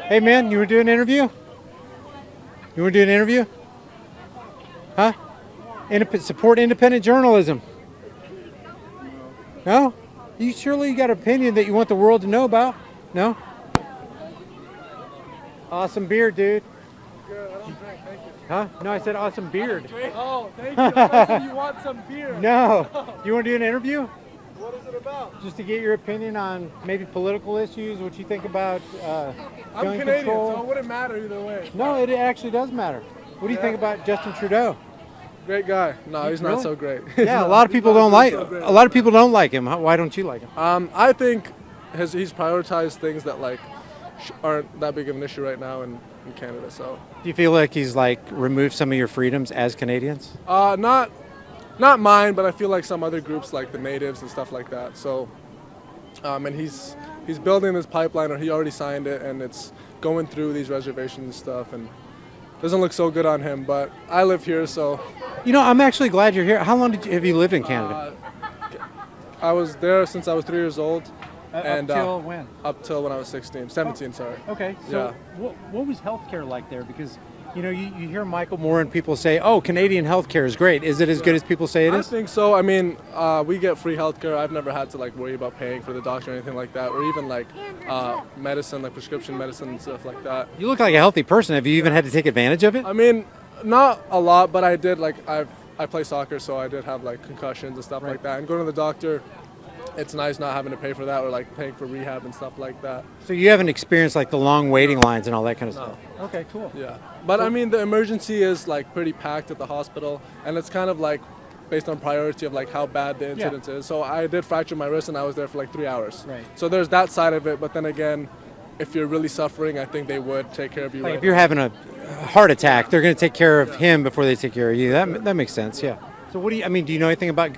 Hey, man, you want to do an interview? You want to do an interview? Huh? Support independent journalism. No? You surely got an opinion that you want the world to know about? No? Awesome beard, dude. Good, I don't drink, thank you. Huh? No, I said awesome beard. Oh, thank you. I thought you want some beer. No. You want to do an interview? What is it about? Just to get your opinion on maybe political issues, what you think about I'm gun Canadian, control. so it wouldn't matter either way. No, it actually does matter. What do you think about Justin Trudeau? Great guy. No, he's Really? not so great. Yeah, a lot of people don't like. A lot of people don't like him. Why don't you like him? I think he's prioritized things that like aren't that big of an issue right now in Canada. So Do you feel like he's like removed some of your freedoms as Canadians? not mine, but I feel like some other groups like the natives and stuff like that. So and he's building this pipeline, or he already signed it, and it's going through these reservations and stuff, and doesn't look so good on him. But I live here, so You know, I'm actually glad you're here. How long have you lived in Canada? I was there since I was 3 years old. And up till when? Up till when I was 17, sorry. Okay, so Yeah. what was healthcare like there? Because you know, you hear Michael Moore and people say, "Oh, Canadian healthcare is great." Is it as good as people say it I is? think so. I mean, we get free healthcare. I've never had to like worry about paying for the doctor or anything like that, or even like medicine, like prescription medicine and stuff like that. You look like a healthy person. Have you even had to take advantage of it? I mean, not a lot, but I did. Like I play soccer, so I did have like concussions and stuff like that. And going to the doctor, it's nice not having to pay for that, or like paying for rehab and stuff like that. So you haven't experienced like the long waiting lines and all that kind of stuff. Okay, cool. Yeah, but I mean, the emergency is like pretty packed at the hospital, and it's kind of like based on priority of like how bad the incident is. So I did fracture my wrist, and I was there for like 3 hours. Right. So there's that side of it, but then again, if you're really suffering, I think they would take care of you. Like right if you're having a heart attack, they're going to take care of him before they take care of you. That makes sense. Yeah. So what do you? I mean, do you know anything about?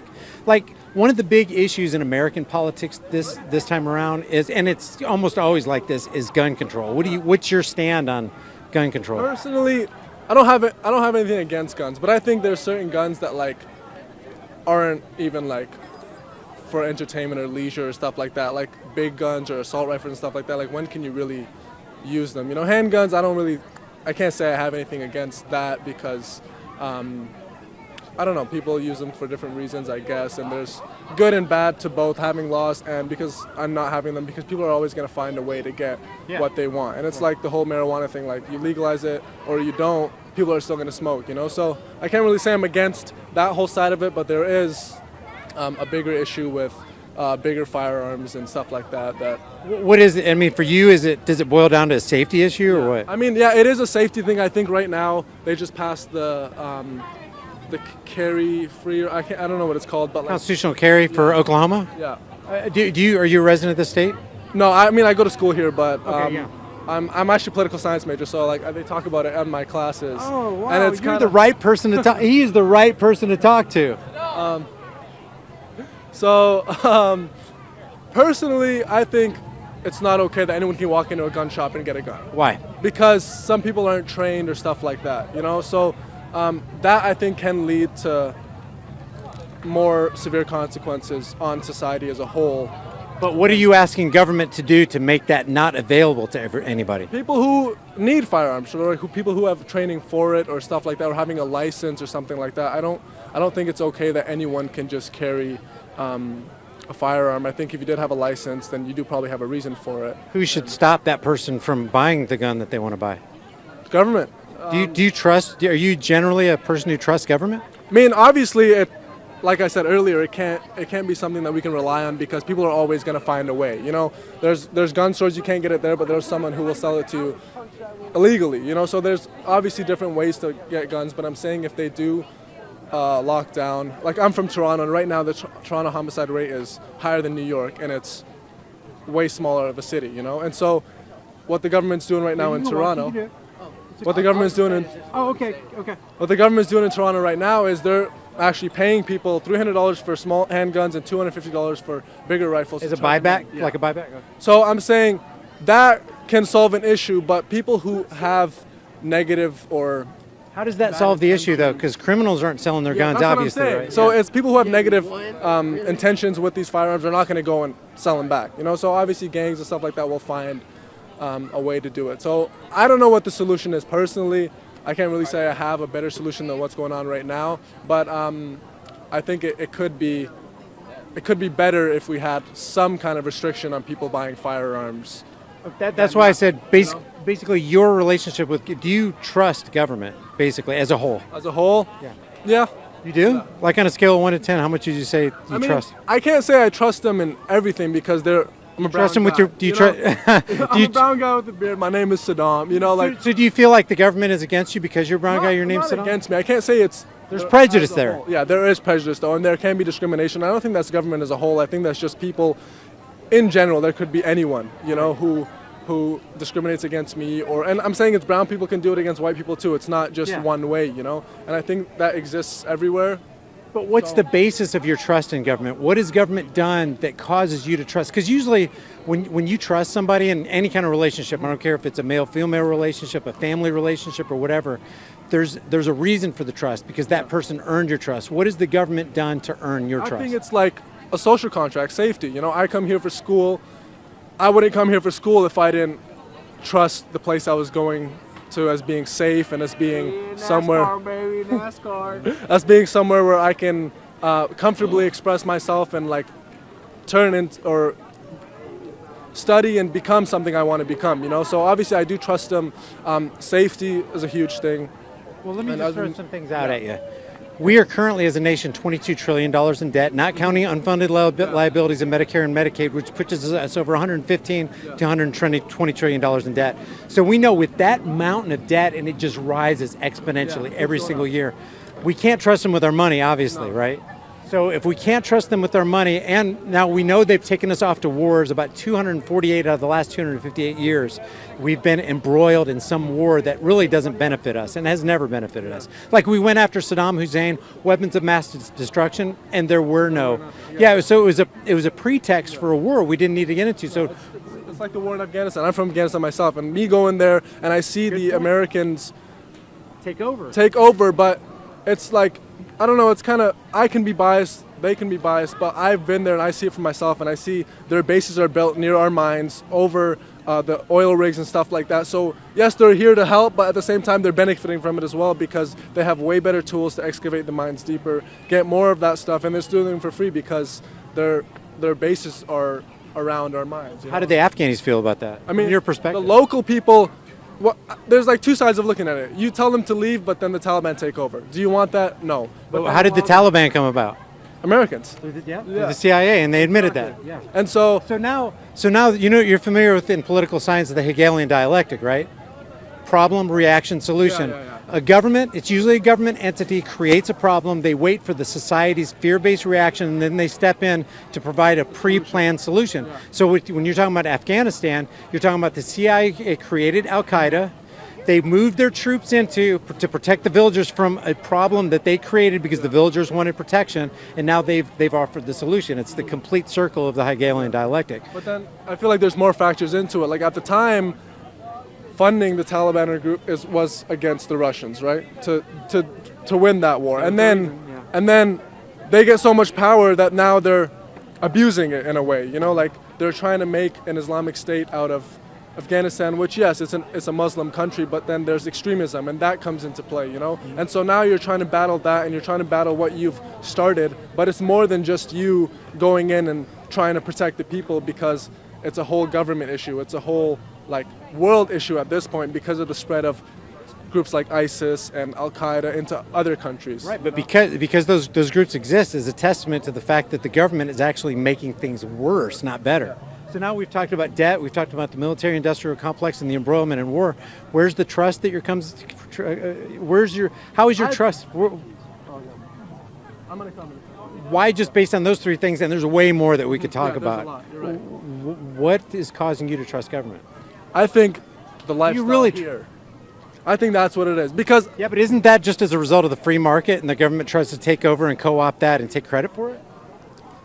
Like one of the big issues in American politics this time around is, and it's almost always like this, is gun control. What's your stand on gun control? Personally, I don't have anything against guns, but I think there's certain guns that like aren't even like for entertainment or leisure or stuff like that, like big guns or assault rifles and stuff like that. Like when can you really use them? You know, handguns, I can't say I have anything against that because I don't know, people use them for different reasons, I guess, and there's good and bad to both having laws and because I'm not having them, because people are always going to find a way to get what they want. And it's like the whole marijuana thing, like you legalize it or you don't, people are still going to smoke, you know? So I can't really say I'm against that whole side of it, but there is a bigger issue with bigger firearms and stuff like that. What is it? I mean, for you, does it boil down to a safety issue or what? I mean, yeah, it is a safety thing. I think right now they just passed the carry free. I don't know what it's called, but like Constitutional carry for Oklahoma? Yeah. Are you a resident of the state? No, I mean I go to school here, but Okay, yeah. I'm actually a political science major, so like they talk about it in my classes. Oh wow! And it's You're the right person to talk. He is the right person to talk to. So personally, I think it's not okay that anyone can walk into a gun shop and get a gun. Why? Because some people aren't trained or stuff like that, you know. So that I think can lead to more severe consequences on society as a whole. But what are you asking government to do to make that not available to anybody? People who need firearms, or people who have training for it, or stuff like that, or having a license or something like that. I don't think it's okay that anyone can just carry a firearm. I think if you did have a license, then you do probably have a reason for it. Who should stop that person from buying the gun that they want to buy? Government. Do you trust? Are you generally a person who trusts government? I mean, obviously, like I said earlier, it can't be something that we can rely on because people are always going to find a way. You know, there's gun stores, you can't get it there, but there's someone who will sell it to you illegally. You know, so there's obviously different ways to get guns. But I'm saying if they do lock down, like I'm from Toronto, and right now the Toronto homicide rate is higher than New York, and it's way smaller of a city. You know, and so what the government's doing right now in Toronto. What the government's doing in What the government's doing in Toronto right now is they're actually paying people $300 for small handguns and $250 for bigger rifles. Is a buyback? Yeah. Like a buyback? Okay. So I'm saying that can solve an issue, but people who have negative or how does that solve the issue though? Because criminals aren't selling their guns, obviously. Right? So it's people who have negative intentions with these firearms are not going to go and sell them back. You know, so obviously gangs and stuff like that will find a way to do it. So I don't know what the solution is personally. I can't really say I have a better solution than what's going on right now, but I think it could be better if we had some kind of restriction on people buying firearms. That's why I said basically your relationship with, do you trust government basically as a whole? As a whole? Yeah. Yeah. You do? Yeah. Like on a scale of 1 to 10, how much would you say you trust? I can't say I trust them in everything because I'm a brown trust them guy. with your, do you trust? I'm a brown guy with a beard. My name is Saddam. You know, like. So do you feel like the government is against you because you're a brown guy? Your name's Saddam? Against me. I can't say it's. There's prejudice there. Whole. Yeah, there is prejudice though, and there can be discrimination. I don't think that's government as a whole. I think that's just people, in general. There could be anyone, you know, who discriminates against me, and I'm saying it's brown people can do it against white people too. It's not just one way, you know. And I think that exists everywhere. But what's the basis of your trust in government? What has government done that causes you to trust? Because usually when you trust somebody in any kind of relationship, I don't care if it's a male-female relationship, a family relationship, or whatever, there's a reason for the trust because that person earned your trust. What has the government done to earn your trust? I think it's like a social contract, safety. You know, I come here for school. I wouldn't come here for school if I didn't trust the place I was going to as being safe and as being somewhere as being somewhere where I can comfortably express myself and like turn into or study and become something I want to become, you know. So obviously I do trust them. Safety is a huge thing. Well, let me just throw some things out at you. We are currently, as a nation, $22 trillion in debt, not counting unfunded liabilities in Medicare and Medicaid, which pushes us over $115 to $120 trillion in debt. So we know with that mountain of debt, and it just rises exponentially every single year, we can't trust them with our money, obviously, right? So if we can't trust them with our money, and now we know they've taken us off to wars, about 248 out of the last 258 years, we've been embroiled in some war that really doesn't benefit us and has never benefited us. Like we went after Saddam Hussein, weapons of mass destruction, and there were no. Yeah, so it was a pretext for a war we didn't need to get into. So it's like the war in Afghanistan. I'm from Afghanistan myself, and me going there and I see the Americans take over, but it's like, I don't know, it's kind of, I can be biased, they can be biased, but I've been there and I see it for myself, and I see their bases are built near our mines, over the oil rigs and stuff like that. So yes, they're here to help, but at the same time they're benefiting from it as well because they have way better tools to excavate the mines deeper, get more of that stuff, and they're doing them for free because their bases are around our mines. How did the Afghanis feel about that? I mean, from your perspective? The local people, there's like two sides of looking at it. You tell them to leave, but then the Taliban take over. Do you want that? No. But how did the Taliban come about? Americans. Through the CIA, and they admitted that. Yeah. And so now you know, you're familiar with in political science the Hegelian dialectic, right? Problem, reaction, solution. A government, it's usually a government entity, creates a problem, they wait for the society's fear-based reaction, and then they step in to provide a pre-planned solution. So when you're talking about Afghanistan, you're talking about the CIA created Al-Qaeda. They moved their troops to protect the villagers from a problem that they created because the villagers wanted protection, and now they've offered the solution. It's the complete circle of the Hegelian dialectic. But then I feel like there's more factors into it. Like at the time, funding the Taliban group was against the Russians, right? To win that war, and then they get so much power that now they're abusing it in a way. You know, like they're trying to make an Islamic State out of Afghanistan, which yes, it's a Muslim country, but then there's extremism, and that comes into play. You know, and so now you're trying to battle that, and you're trying to battle what you've started, but it's more than just you going in and trying to protect the people because it's a whole government issue. It's a whole like world issue at this point because of the spread of groups like ISIS and Al-Qaeda into other countries. Right, but because those groups exist is a testament to the fact that the government is actually making things worse, not better. So now we've talked about debt, we've talked about the military-industrial complex and the embroilment in war. Where's the trust that how is your trust? I'm gonna come. Why just based on those three things, and there's way more that we could talk about. A lot. You're right. What is causing you to trust government? I think the lifestyle here. I think that's what it is. Because yeah, but isn't that just as a result of the free market and the government tries to take over and co-opt that and take credit for it?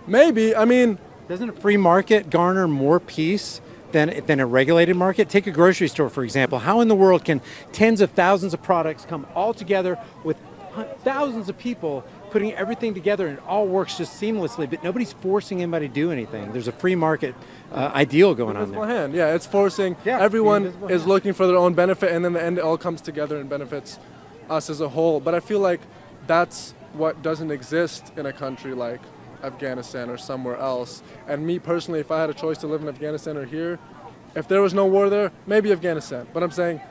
Maybe. I mean, doesn't a free market garner more peace than a regulated market? Take a grocery store, for example. How in the world can tens of thousands of products come all together with thousands of people putting everything together and it all works just seamlessly, but nobody's forcing anybody to do anything. There's a free market ideal going on Invisible there. hand. Yeah, it's forcing. Yeah, Everyone the invisible is hand. looking for their own benefit, and in the end, it all comes together and benefits us as a whole. But I feel like that's what doesn't exist in a country like Afghanistan or somewhere else. And me personally, if I had a choice to live in Afghanistan or here, if there was no war there, maybe Afghanistan. But I'm saying,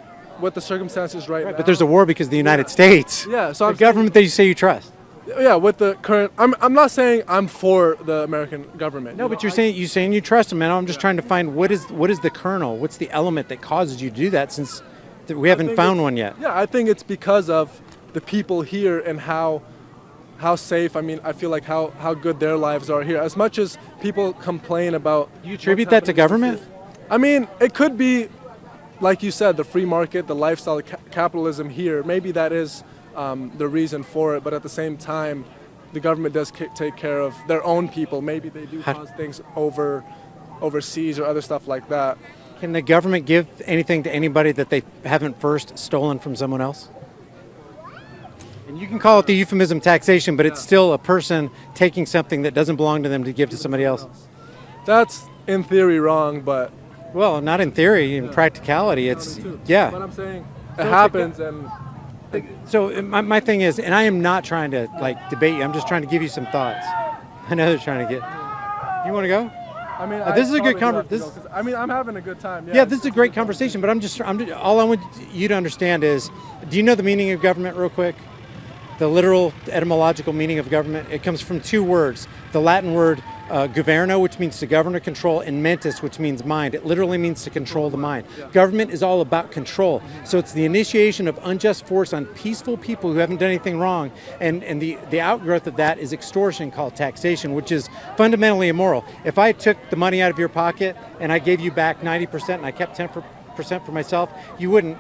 with the circumstances right now. But there's a war because of the United States. Yeah, so the I'm saying- government that you say you trust. Yeah, with the current, I'm not saying I'm for the American government. No, but you're saying you trust them, and I'm just trying to find what is the kernel, what's the element that causes you to do that, since we haven't think found it's- one yet. Yeah, I think it's because of the people here and how safe. I mean, I feel like how good their lives are here. As much as people complain about, You attribute that to government? I mean, it could be, like you said, the free market, the lifestyle, capitalism here. Maybe that is the reason for it. But at the same time, the government does take care of their own people. Maybe they do cause things overseas or other stuff like that. Can the government give anything to anybody that they haven't first stolen from someone else? And you can call it the euphemism taxation, but it's still a person taking something that doesn't belong to them to give to somebody else. That's in theory wrong, but Well, not in theory, in practicality, it's, yeah. But I'm saying it happens, and So my thing is, and I am not trying to like debate you, I'm just trying to give you some thoughts. I know they're trying to get, you want to go? I mean, This is a good I mean, I'm having a good time. Yeah, this is a great conversation, but all I want you to understand is, do you know the meaning of government real quick? The literal etymological meaning of government? It comes from two words. The Latin word governo, which means to govern or control, and mentis, which means mind. It literally means to control the mind. Government is all about control. So it's the initiation of unjust force on peaceful people who haven't done anything wrong. And the outgrowth of that is extortion, called taxation, which is fundamentally immoral. If I took the money out of your pocket and I gave you back 90% and I kept 10% for myself, you wouldn't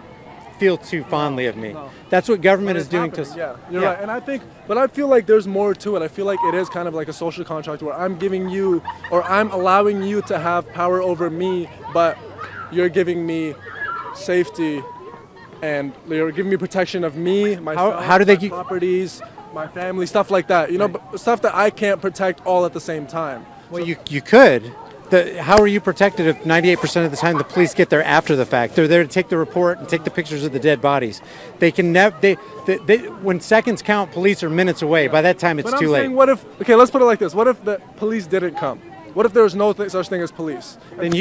feel too fondly of me. That's what government is doing to us. Yeah, you're right. And I feel like there's more to it. I feel like it is kind of like a social contract where I'm giving you, or I'm allowing you to have power over me, but you're giving me safety and you're giving me protection of me, myself, how do they my properties, my family, stuff like that. You know, but stuff that I can't protect all at the same time. Well, you could. How are you protected if 98% of the time the police get there after the fact? They're there to take the report and take the pictures of the dead bodies. They can never. When seconds count, police are minutes away. By that time, it's But too I'm late. saying, what if? Okay, let's put it like this. What if the police didn't come? What if there was no such thing as police? Then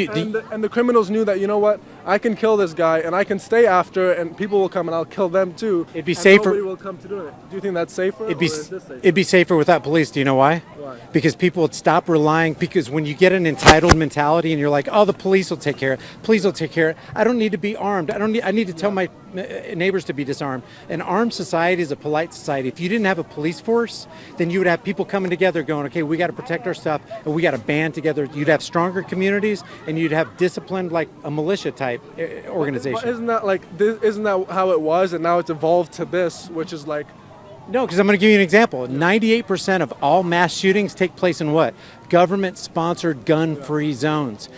And the criminals knew that, you know what, I can kill this guy and I can stay after, and people will come and I'll kill them too. It'd be and safer- Nobody will come to do it. Do you think that's safer? It'd be or is this safer? it'd be safer without police. Do you know why? Why? Because people would stop relying. Because when you get an entitled mentality and you're like, oh, the police will take care of it. Police will take care of it. I don't need to be armed. I need to tell my neighbors to be disarmed. An armed society is a polite society. If you didn't have a police force, then you would have people coming together going, okay, we got to protect our stuff and we got to band together. You'd have stronger communities and you'd have disciplined, like a militia type organization. But isn't that how it was, and now it's evolved to this, which is like, No, because I'm going to give you an example. 98% of all mass shootings take place in what? Government-sponsored gun-free zones.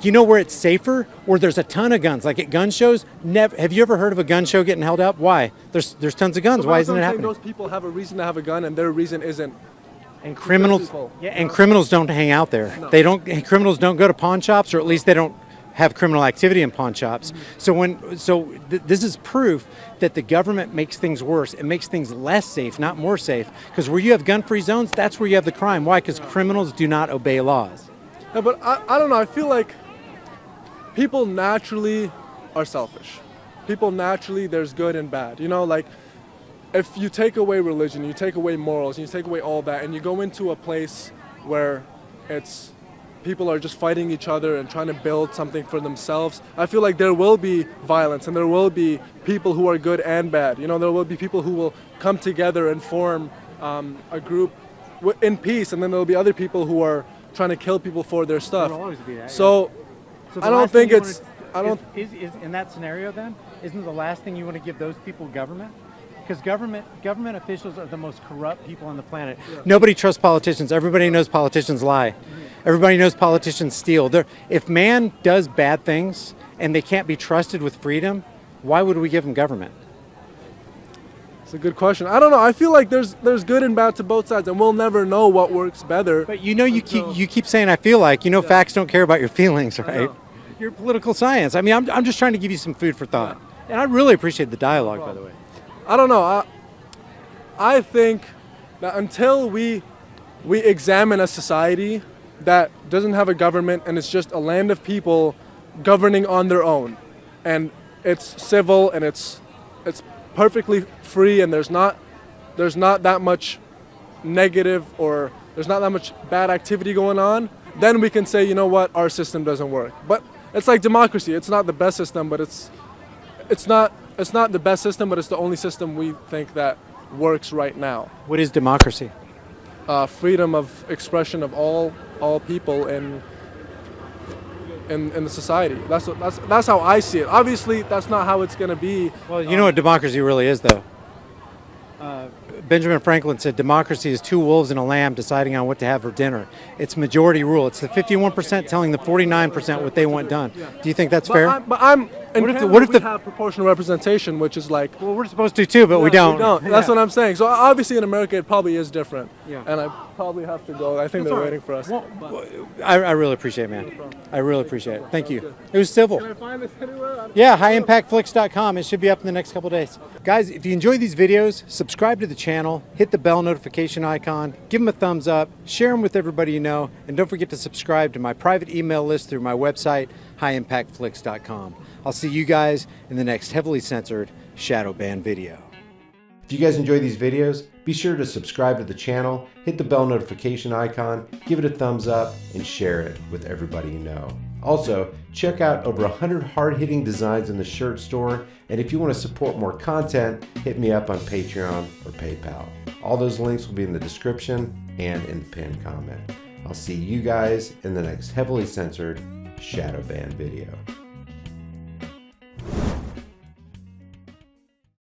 You know where it's safer? Where there's a ton of guns, like at gun shows. Never. Have you ever heard of a gun show getting held up? Why? There's tons of guns. But Why that's isn't what it I'm saying, happening? those people have a reason to have a gun, and their reason isn't. And criminals, people. yeah, and criminals don't hang out there. No. They don't. Criminals don't go to pawn shops, or at least they don't have criminal activity in pawn shops. This is proof that the government makes things worse. It makes things less safe, not more safe. Because where you have gun-free zones, that's where you have the crime. Why? Because criminals do not obey laws. Yeah, but I don't know. I feel like people naturally are selfish. People naturally, there's good and bad. You know, like if you take away religion, you take away morals, and you take away all that, and you go into a place where it's people are just fighting each other and trying to build something for themselves, I feel like there will be violence and there will be people who are good and bad. You know, there will be people who will come together and form a group in peace, and then there will be other people who are trying to kill people for their stuff. There'll always be that, So the I don't last thing think you it's. I don't. Is in that scenario then? Isn't the last thing you want to give those people government? Because government officials are the most corrupt people on the planet. Yeah. Nobody trusts politicians. Everybody knows politicians lie. Mm-hmm. Everybody knows politicians steal. If man does bad things and they can't be trusted with freedom, why would we give them government? It's a good question. I don't know. I feel like there's good and bad to both sides, and we'll never know what works better. But you know, you keep saying I feel like, facts don't care about your feelings, right? You're political science. I mean, I'm just trying to give you some food for thought. And I really appreciate the dialogue, by the way. I don't know. I think that until we examine a society that doesn't have a government and it's just a land of people governing on their own, and it's civil and it's perfectly free, and there's not that much negative or there's not that much bad activity going on, then we can say, you know what, our system doesn't work. But it's like democracy. It's not the best system, but it's not the best system, but it's the only system we think that works right now. What is democracy? Freedom of expression of all people in the society. That's how I see it. Obviously, that's not how it's going to be. Well, you know what democracy really is, though. Benjamin Franklin said democracy is two wolves and a lamb deciding on what to have for dinner. It's majority rule. It's the 51% telling the 49% what they want done. Do you think that's fair? What if we have proportional representation, which is like... Well, we're supposed to too, but we don't. That's what I'm saying. So obviously in America it probably is different. Yeah. And I probably have to go. I think they're waiting for us. Well, I really appreciate it, man. I really appreciate it. Thank you. It was civil. Can I find this anywhere? Yeah, highimpactflix.com. It should be up in the next couple of days. Guys, if you enjoy these videos, subscribe to the channel, hit the bell notification icon, give them a thumbs up, share them with everybody you know, and don't forget to subscribe to my private email list through my website, highimpactflix.com. I'll see you guys in the next heavily censored shadow ban video. If you guys enjoy these videos, be sure to subscribe to the channel, hit the bell notification icon, give it a thumbs up, and share it with everybody you know. Also, check out over 100 hard-hitting designs in the shirt store, and if you want to support more content, hit me up on Patreon or PayPal. All those links will be in the description and in the pinned comment. I'll see you guys in the next heavily censored shadow ban video.